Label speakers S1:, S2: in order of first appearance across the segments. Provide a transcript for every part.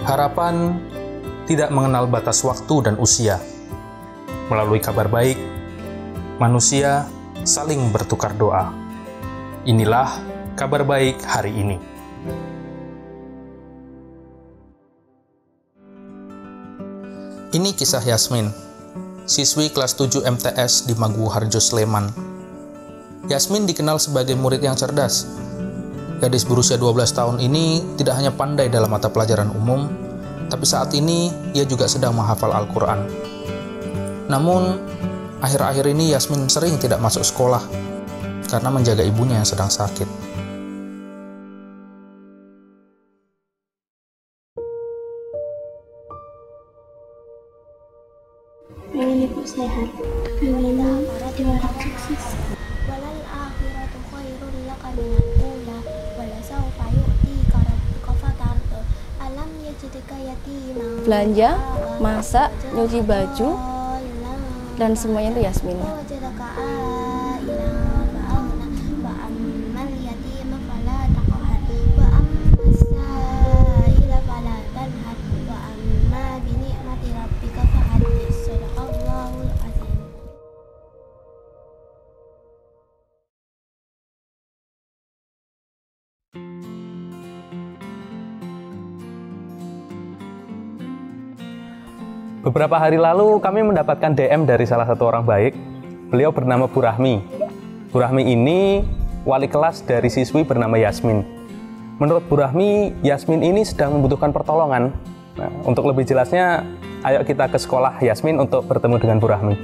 S1: Harapan tidak mengenal batas waktu dan usia. Melalui kabar baik, manusia saling bertukar doa. Inilah kabar baik hari ini. Ini kisah Yasmin, siswi kelas 7 MTS di Maguwo Harjo, Sleman. Yasmin dikenal sebagai murid yang cerdas. Gadis berusia 12 tahun ini tidak hanya pandai dalam mata pelajaran umum, tapi saat ini ia juga sedang menghafal Al-Quran. Namun, akhir-akhir ini Yasmin sering tidak masuk sekolah karena menjaga ibunya yang sedang sakit.
S2: Pengen ibu sehat, pengen juara sukses.
S3: Walal akhiratu khairul laka minal ula wala sawfa yu'tika rabbuka fatarda alam yajidka yatiman.
S4: Belanja, masak, nyuci baju, dan semuanya itu Yasmin.
S3: Wajadaka ailan fa'aghna wa ammal yatima fala taqhar wa ammas sa'ila fala tanhar wa amma bi ni'mati rabbika fahaddits. Shadaqallahul azim.
S5: Beberapa hari lalu kami mendapatkan DM dari salah satu orang baik. Beliau bernama Bu Rahmi. Bu Rahmi ini wali kelas dari siswi bernama Yasmin. Menurut Bu Rahmi, Yasmin ini sedang membutuhkan pertolongan. Nah, untuk lebih jelasnya, ayo kita ke sekolah Yasmin untuk bertemu dengan Bu Rahmi.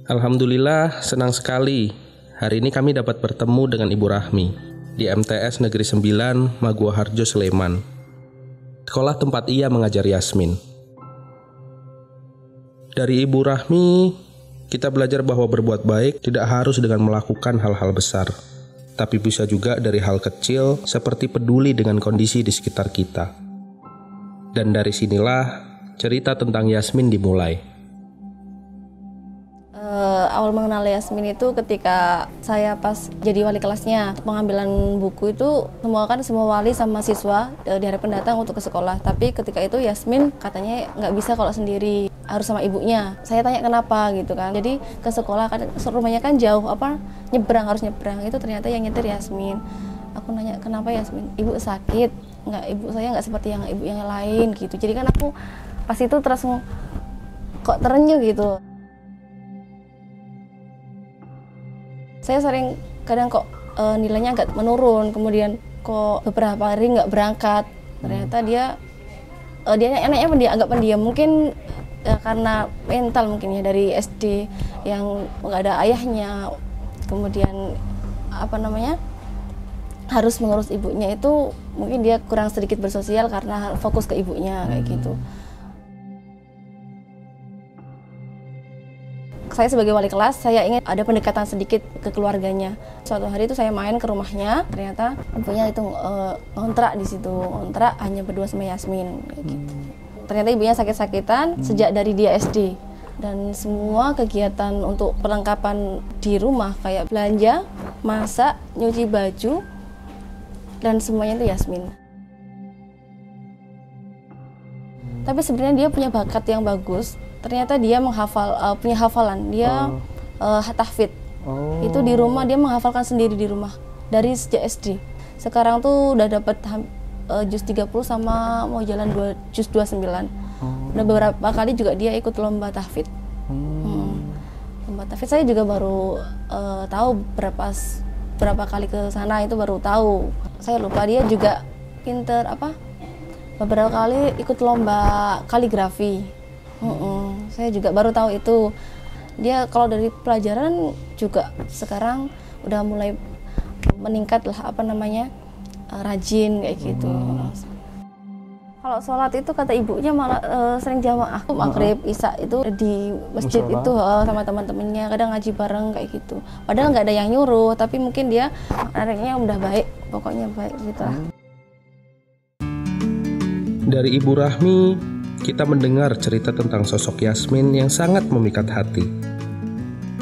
S1: Alhamdulillah, senang sekali. Hari ini kami dapat bertemu dengan Ibu Rahmi di MTS Negeri 9, Maguwo Harjo, Sleman. Sekolah tempat ia mengajar Yasmin. Dari Ibu Rahmi, kita belajar bahwa berbuat baik tidak harus dengan melakukan hal-hal besar, tapi bisa juga dari hal kecil seperti peduli dengan kondisi di sekitar kita. Dan dari sinilah cerita tentang Yasmin dimulai.
S4: Awal mengenal Yasmin itu ketika saya pas jadi wali kelasnya. Pengambilan buku itu semua wali sama siswa diharapkan datang untuk ke sekolah. Tapi ketika itu Yasmin katanya nggak bisa kalau sendiri, harus sama ibunya. Saya tanya kenapa gitu kan. Jadi ke sekolah kan rumahnya kan jauh, harus nyebrang. Itu ternyata yang nyetir Yasmin. Aku nanya kenapa Yasmin? Ibu sakit? Nggak, ibu saya nggak seperti yang ibu yang lain gitu. Jadi kan aku pas itu terus kok terenyuh gitu. Saya sering kadang kok nilainya agak menurun, kemudian kok beberapa hari nggak berangkat. Ternyata dia anaknya agak pendiam, mungkin karena mental mungkin ya dari SD yang nggak ada ayahnya, kemudian harus mengurus ibunya, itu mungkin dia kurang sedikit bersosial karena fokus ke ibunya kayak gitu. Saya sebagai wali kelas, saya ingin ada pendekatan sedikit ke keluarganya. Suatu hari itu saya main ke rumahnya, ternyata ibunya itu ngontrak di situ, ngontrak hanya berdua sama Yasmin, kayak gitu. Ternyata ibunya sakit-sakitan sejak dari dia SD, dan semua kegiatan untuk perlengkapan di rumah kayak belanja, masak, nyuci baju, dan semuanya itu Yasmin. Tapi sebenarnya dia punya bakat yang bagus. Ternyata dia punya hafalan, dia tahfidz. Itu di rumah dia menghafalkan sendiri di rumah dari sejak SD. Sekarang tuh udah dapat juz 30 sama mau jalan juz 29. Udah beberapa kali juga dia ikut lomba tahfidz. Lomba lomba tahfidz saya juga baru tahu berapa kali ke sana itu baru tahu. Saya lupa dia juga pinter beberapa kali ikut lomba kaligrafi. Saya juga baru tahu itu. Dia kalau dari pelajaran juga sekarang udah mulai meningkat lah rajin kayak gitu. Kalau sholat itu kata ibunya malah sering jamaah maghrib isya itu di masjid itu sama teman-temannya, kadang ngaji bareng kayak gitu. Padahal nggak ada yang nyuruh, tapi mungkin dia anaknya udah baik, pokoknya baik gitu lah.
S6: Dari Ibu Rahmi, kita mendengar cerita tentang sosok Yasmin yang sangat memikat hati.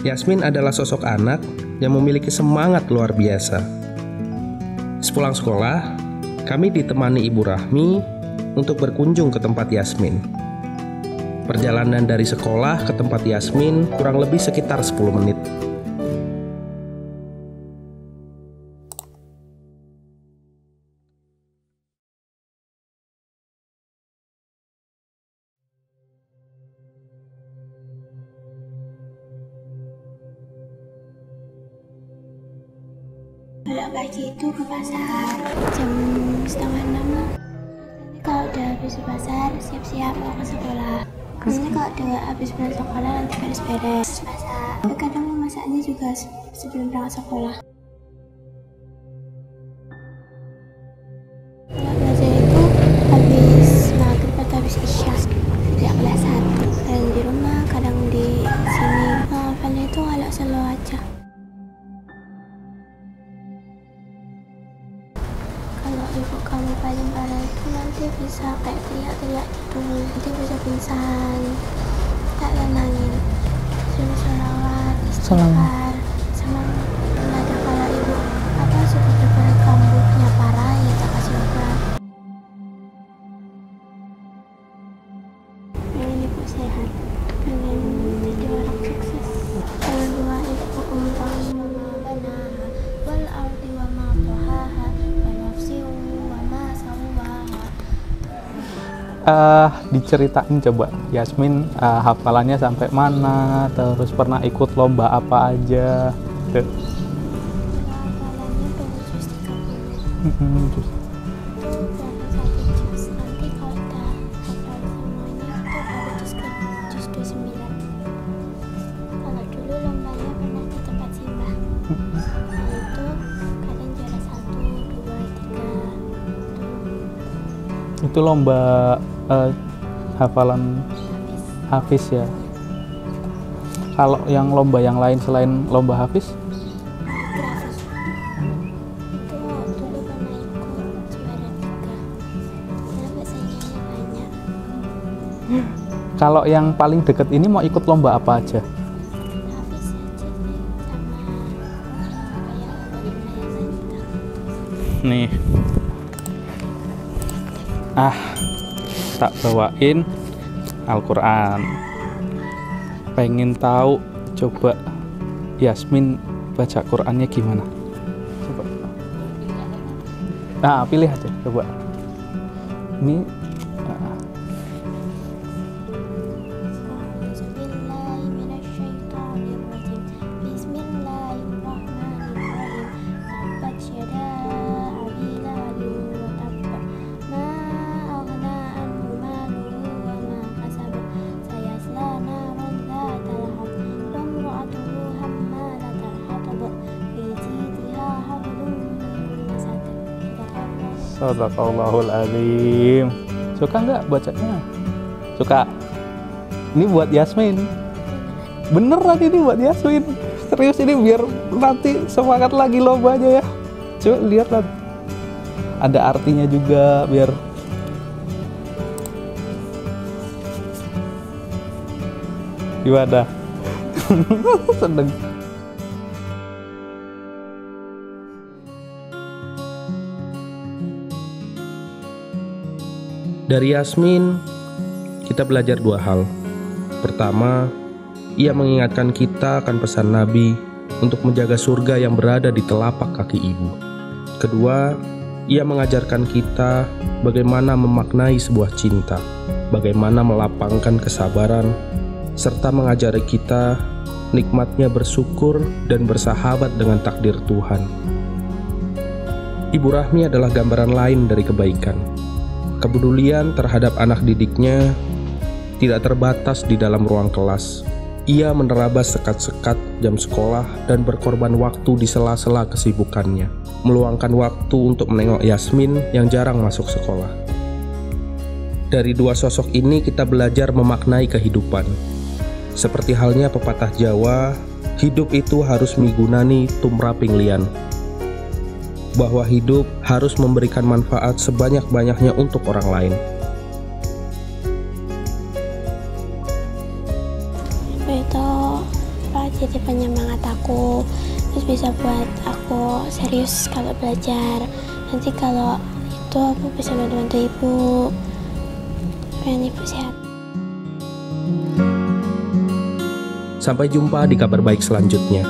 S6: Yasmin adalah sosok anak yang memiliki semangat luar biasa. Sepulang sekolah, kami ditemani Ibu Rahmi untuk berkunjung ke tempat Yasmin. Perjalanan dari sekolah ke tempat Yasmin kurang lebih sekitar 10 menit.
S2: Kalau pagi itu ke pasar jam 5:30. Kalau udah habis ke pasar, siap-siap mau ke sekolah. Nanti kalau udah habis pulang sekolah, nanti beres-beres masak. Tapi kadang masaknya juga sebelum berangkat sekolah. Kalau belajar itu habis maghrib atau habis isya. Sejak kelas 1. Kadang di rumah, kadang di sini. Hafalnya itu kalau selalu aja. Kalau ibu kamu paling parah itu nanti bisa kayak teriak-teriak gitu, nanti bisa pingsan, tak tenangin, suruh sholawat, istighfar, sama ada kalau ibu sudah bergerak rambutnya parah ya tak kasih obat. Pengen ibu sehat, pengen jadi orang sukses, pengen doa ibu umpama banaha wal ardi wa ma tuhaha.
S5: Diceritain coba Yasmin hafalannya sampai mana, terus pernah ikut lomba apa aja tuh.
S2: Hafalannya baru juz 30. Nanti kalau udah hafal semuanya itu baru juz 29. Kalau dulu lombanya pernah di tempat simbah. Nah itu kadang juara 1, 2, 3.
S5: Itu lomba hafalan hafiz ya. Kalau yang lomba yang lain selain lomba hafiz?
S2: Grafis. Itu dulu pernah ikut juara 3. Karena saingannya banyak.
S5: Kalau yang paling deket ini mau ikut lomba apa aja?
S2: Hafiz aja sih, sama kayak lomba kita.
S5: Nih. Tak bawain Al-Quran. Pengen tahu coba Yasmin baca Qurannya gimana? Coba. Pilih aja coba. Ini Sadaqallahul Azim. Suka nggak bacanya? Suka. Ini buat Yasmin. Beneran ini buat Yasmin. Serius ini biar nanti semangat lagi lombanya ya. Coba lihat lah. Ada artinya juga biar. Gimana? Seneng.
S6: Dari Yasmin, kita belajar 2 hal. Pertama, ia mengingatkan kita akan pesan Nabi untuk menjaga surga yang berada di telapak kaki ibu. Kedua, ia mengajarkan kita bagaimana memaknai sebuah cinta, bagaimana melapangkan kesabaran, serta mengajari kita nikmatnya bersyukur dan bersahabat dengan takdir Tuhan. Ibu Rahmi adalah gambaran lain dari kebaikan. Kepedulian terhadap anak didiknya tidak terbatas di dalam ruang kelas. Ia menerabas sekat-sekat jam sekolah dan berkorban waktu di sela-sela kesibukannya, meluangkan waktu untuk menengok Yasmin yang jarang masuk sekolah. Dari dua sosok ini kita belajar memaknai kehidupan. Seperti halnya pepatah Jawa, hidup itu harus migunani tumraping lian. Bahwa hidup harus memberikan manfaat sebanyak-banyaknya untuk orang lain.
S2: Itu jadi penyemangat aku, terus bisa buat aku serius kalau belajar. Nanti kalau itu aku bisa bantu ibu, pengen ibu sehat.
S6: Sampai jumpa di kabar baik selanjutnya.